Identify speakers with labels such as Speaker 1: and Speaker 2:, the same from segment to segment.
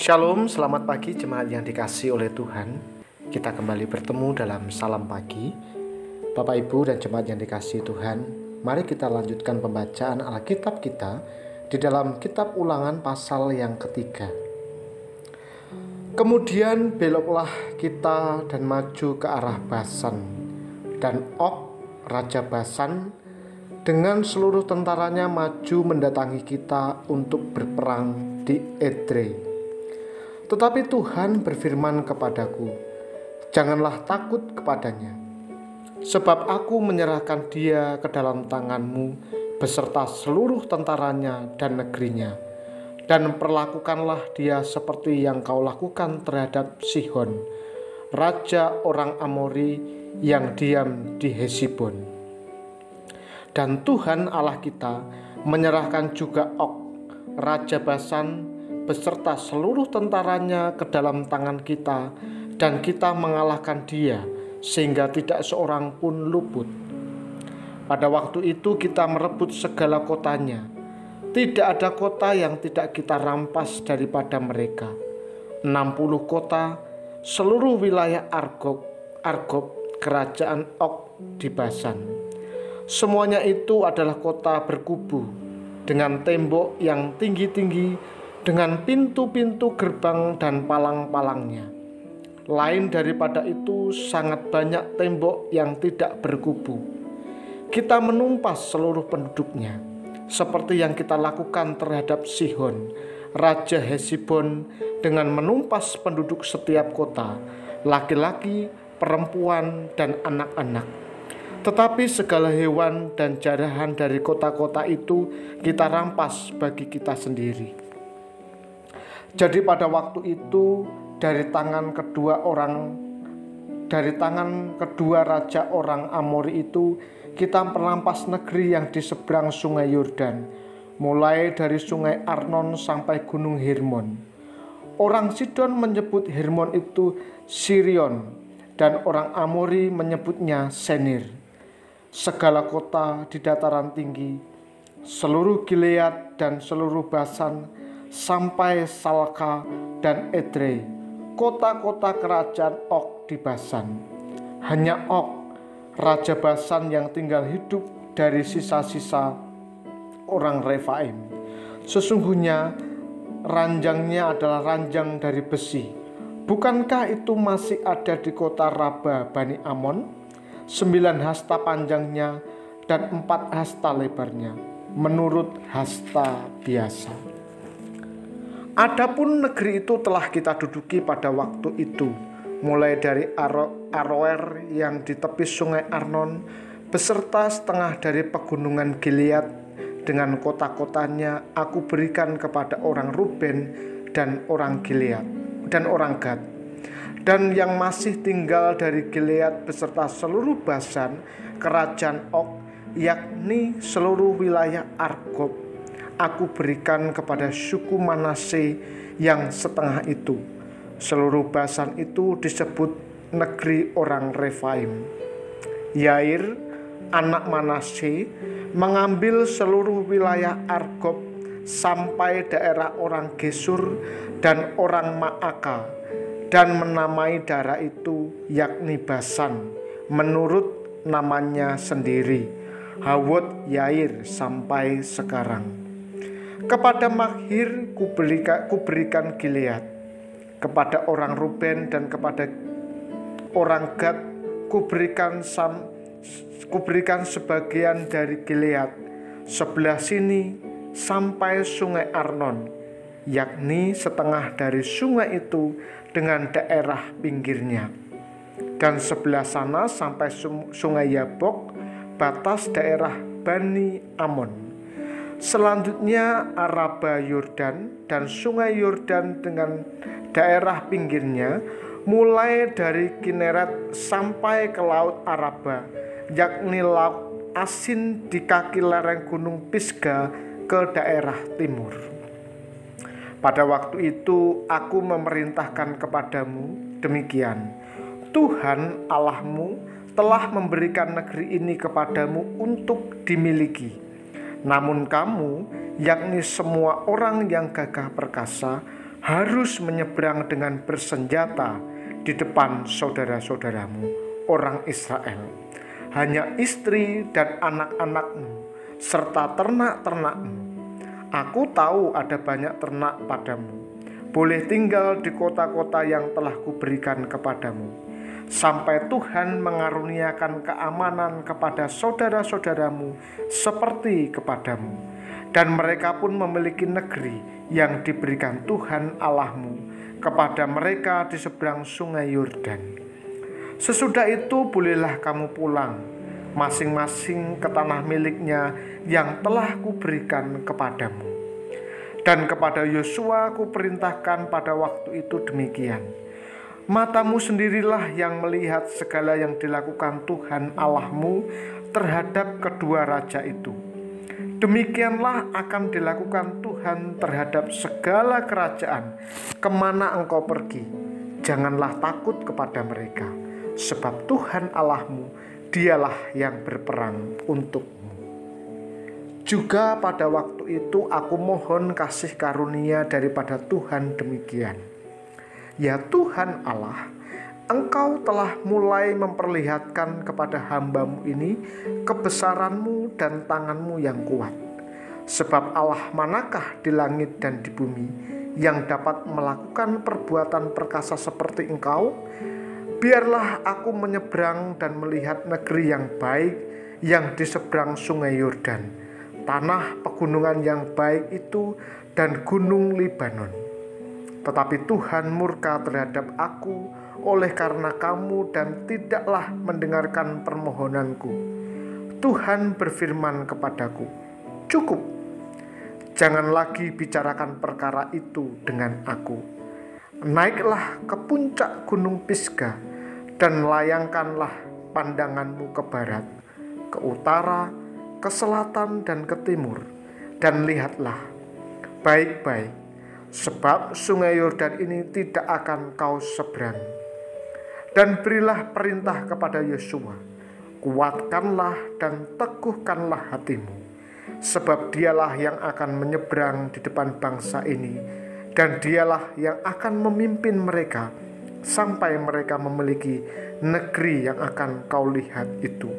Speaker 1: Shalom, selamat pagi jemaat yang dikasihi oleh Tuhan. Kita kembali bertemu dalam salam pagi. Bapak Ibu dan jemaat yang dikasihi Tuhan, mari kita lanjutkan pembacaan Alkitab kita di dalam kitab Ulangan pasal yang ketiga. Kemudian beloklah kita dan maju ke arah Basan, dan Og, Raja Basan, dengan seluruh tentaranya maju mendatangi kita untuk berperang di Edrei. Tetapi Tuhan berfirman kepadaku, janganlah takut kepadanya, sebab aku menyerahkan dia ke dalam tanganmu beserta seluruh tentaranya dan negerinya. Dan perlakukanlah dia seperti yang kau lakukan terhadap Sihon, raja orang Amori yang diam di Hesibon. Dan Tuhan Allah kita menyerahkan juga Og, Raja Basan, beserta seluruh tentaranya ke dalam tangan kita, dan kita mengalahkan dia sehingga tidak seorang pun luput. Pada waktu itu kita merebut segala kotanya. Tidak ada kota yang tidak kita rampas daripada mereka. 60 kota, seluruh wilayah Argob, kerajaan Og di Basan. Semuanya itu adalah kota berkubu dengan tembok yang tinggi-tinggi, dengan pintu-pintu gerbang dan palang-palangnya. Lain daripada itu, sangat banyak tembok yang tidak berkubu. Kita menumpas seluruh penduduknya, seperti yang kita lakukan terhadap Sihon, Raja Hesibon, dengan menumpas penduduk setiap kota, laki-laki, perempuan, dan anak-anak. Tetapi segala hewan dan jarahan dari kota-kota itu kita rampas bagi kita sendiri. Jadi pada waktu itu dari tangan kedua raja orang Amori itu kita merampas negeri yang di seberang sungai Yordan, mulai dari sungai Arnon sampai gunung Hermon. Orang Sidon menyebut Hermon itu Sirion, dan orang Amori menyebutnya Senir. Segala kota di dataran tinggi, seluruh Gilead dan seluruh Basan, sampai Salka dan Edrei, kota-kota kerajaan Og di Basan. Hanya Og, Raja Basan, yang tinggal hidup dari sisa-sisa orang Refaim. Sesungguhnya ranjangnya adalah ranjang dari besi. Bukankah itu masih ada di kota Raba Bani Amon? 9 hasta panjangnya dan 4 hasta lebarnya, menurut hasta biasa. Adapun negeri itu telah kita duduki pada waktu itu, mulai dari Aroer yang di tepi sungai Arnon, beserta setengah dari pegunungan Gilead dengan kota-kotanya aku berikan kepada orang Ruben dan orang Gilead dan orang Gad. Dan yang masih tinggal dari Gilead beserta seluruh Basan, kerajaan Og, yakni seluruh wilayah Argob, aku berikan kepada suku Manase yang setengah itu. Seluruh Basan itu disebut negeri orang Refaim. Yair, anak Manase, mengambil seluruh wilayah Argob sampai daerah orang Gesur dan orang Maaka, dan menamai daerah itu yakni Basan, menurut namanya sendiri, Hawot Yair sampai sekarang. Kepada Makhir kuberikan Gilead, kepada orang Ruben dan kepada orang Gad kuberikan sebagian dari Gilead sebelah sini sampai sungai Arnon, yakni setengah dari sungai itu dengan daerah pinggirnya, dan sebelah sana sampai sungai Yabok, batas daerah Bani Amon. Selanjutnya Araba Yordan dan sungai Yordan dengan daerah pinggirnya, mulai dari Kineret sampai ke laut Araba, yakni laut asin di kaki lereng gunung Pisga ke daerah timur. Pada waktu itu aku memerintahkan kepadamu demikian, Tuhan Allahmu telah memberikan negeri ini kepadamu untuk dimiliki. Namun kamu, yakni semua orang yang gagah perkasa, harus menyeberang dengan bersenjata di depan saudara-saudaramu, orang Israel. Hanya istri dan anak-anakmu serta ternak-ternakmu. Aku tahu ada banyak ternak padamu. Boleh tinggal di kota-kota yang telah kuberikan kepadamu, sampai Tuhan mengaruniakan keamanan kepada saudara-saudaramu seperti kepadamu, dan mereka pun memiliki negeri yang diberikan Tuhan Allahmu kepada mereka di seberang sungai Yordan. Sesudah itu bolehlah kamu pulang masing-masing ke tanah miliknya yang telah kuberikan kepadamu. Dan kepada Yosua kuperintahkan pada waktu itu demikian: matamu sendirilah yang melihat segala yang dilakukan Tuhan Allahmu terhadap kedua raja itu. Demikianlah akan dilakukan Tuhan terhadap segala kerajaan kemana engkau pergi. Janganlah takut kepada mereka, sebab Tuhan Allahmu dialah yang berperang untukmu. Juga pada waktu itu aku mohon kasih karunia daripada Tuhan demikian: ya Tuhan Allah, Engkau telah mulai memperlihatkan kepada hamba-Mu ini kebesaran-Mu dan tangan-Mu yang kuat. Sebab Allah manakah di langit dan di bumi yang dapat melakukan perbuatan perkasa seperti Engkau? Biarlah aku menyeberang dan melihat negeri yang baik yang di seberang sungai Yordan, tanah pegunungan yang baik itu dan gunung Libanon. Tetapi Tuhan murka terhadap aku oleh karena kamu dan tidaklah mendengarkan permohonanku. Tuhan berfirman kepadaku, cukup, jangan lagi bicarakan perkara itu dengan aku. Naiklah ke puncak gunung Pisga dan layangkanlah pandanganmu ke barat, ke utara, ke selatan dan ke timur, dan lihatlah baik-baik, sebab sungai Yordan ini tidak akan kau seberang. Dan berilah perintah kepada Yosua, kuatkanlah dan teguhkanlah hatimu, sebab dialah yang akan menyeberang di depan bangsa ini, dan dialah yang akan memimpin mereka sampai mereka memiliki negeri yang akan kau lihat itu.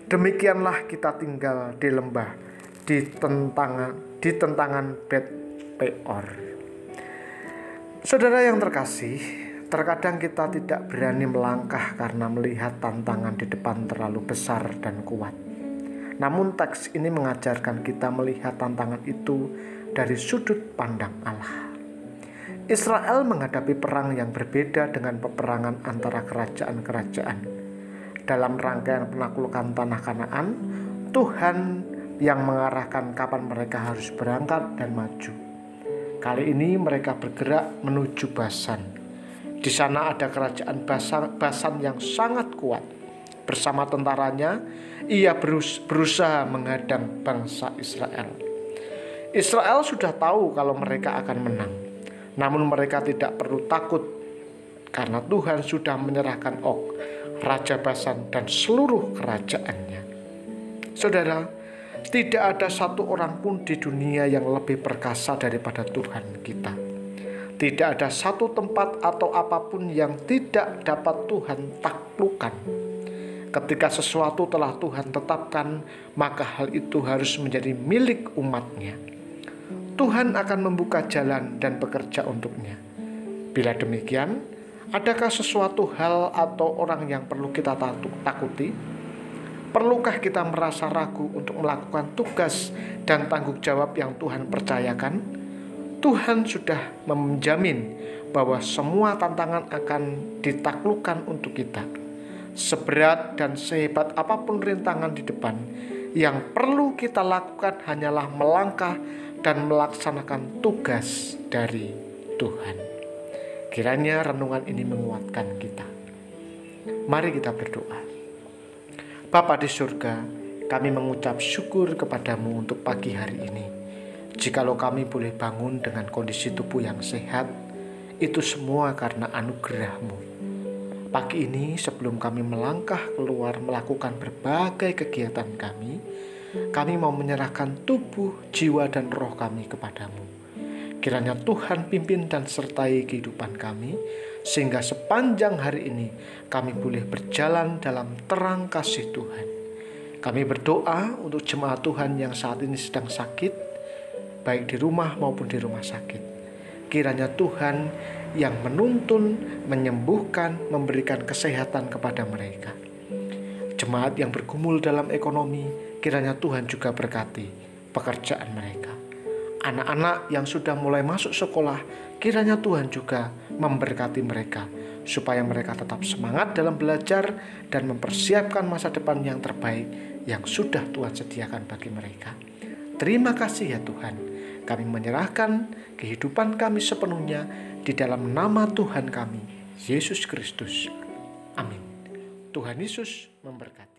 Speaker 1: Demikianlah kita tinggal di lembah di tentangan Bet Peor. Saudara yang terkasih, terkadang kita tidak berani melangkah karena melihat tantangan di depan terlalu besar dan kuat. Namun teks ini mengajarkan kita melihat tantangan itu dari sudut pandang Allah. Israel menghadapi perang yang berbeda dengan peperangan antara kerajaan-kerajaan. Dalam rangkaian penaklukan tanah Kanaan, Tuhan yang mengarahkan kapan mereka harus berangkat dan maju. Kali ini mereka bergerak menuju Basan. Di sana ada kerajaan Basan yang sangat kuat. Bersama tentaranya, ia berusaha menghadang bangsa Israel. Israel sudah tahu kalau mereka akan menang. Namun mereka tidak perlu takut karena Tuhan sudah menyerahkan Og, Raja Basan dan seluruh kerajaannya. Saudara, tidak ada satu orang pun di dunia yang lebih perkasa daripada Tuhan kita. Tidak ada satu tempat atau apapun yang tidak dapat Tuhan taklukkan. Ketika sesuatu telah Tuhan tetapkan, maka hal itu harus menjadi milik umatnya. Tuhan akan membuka jalan dan bekerja untuknya. Bila demikian, adakah sesuatu hal atau orang yang perlu kita takuti? Perlukah kita merasa ragu untuk melakukan tugas dan tanggung jawab yang Tuhan percayakan? Tuhan sudah menjamin bahwa semua tantangan akan ditaklukkan untuk kita. Seberat dan sehebat apapun rintangan di depan, yang perlu kita lakukan hanyalah melangkah dan melaksanakan tugas dari Tuhan. Kiranya renungan ini menguatkan kita. Mari kita berdoa. Bapa di surga, kami mengucap syukur kepadamu untuk pagi hari ini. Jikalau kami boleh bangun dengan kondisi tubuh yang sehat, itu semua karena anugerah-Mu. Pagi ini sebelum kami melangkah keluar melakukan berbagai kegiatan kami mau menyerahkan tubuh, jiwa, dan roh kami kepadamu. Kiranya Tuhan pimpin dan sertai kehidupan kami, sehingga sepanjang hari ini kami boleh berjalan dalam terang kasih Tuhan. Kami berdoa untuk jemaat Tuhan yang saat ini sedang sakit, baik di rumah maupun di rumah sakit. Kiranya Tuhan yang menuntun, menyembuhkan, memberikan kesehatan kepada mereka. Jemaat yang bergumul dalam ekonomi, kiranya Tuhan juga berkati pekerjaan mereka. Anak-anak yang sudah mulai masuk sekolah, kiranya Tuhan juga memberkati mereka, supaya mereka tetap semangat dalam belajar dan mempersiapkan masa depan yang terbaik yang sudah Tuhan sediakan bagi mereka. Terima kasih ya Tuhan, kami menyerahkan kehidupan kami sepenuhnya di dalam nama Tuhan kami, Yesus Kristus. Amin. Tuhan Yesus memberkati.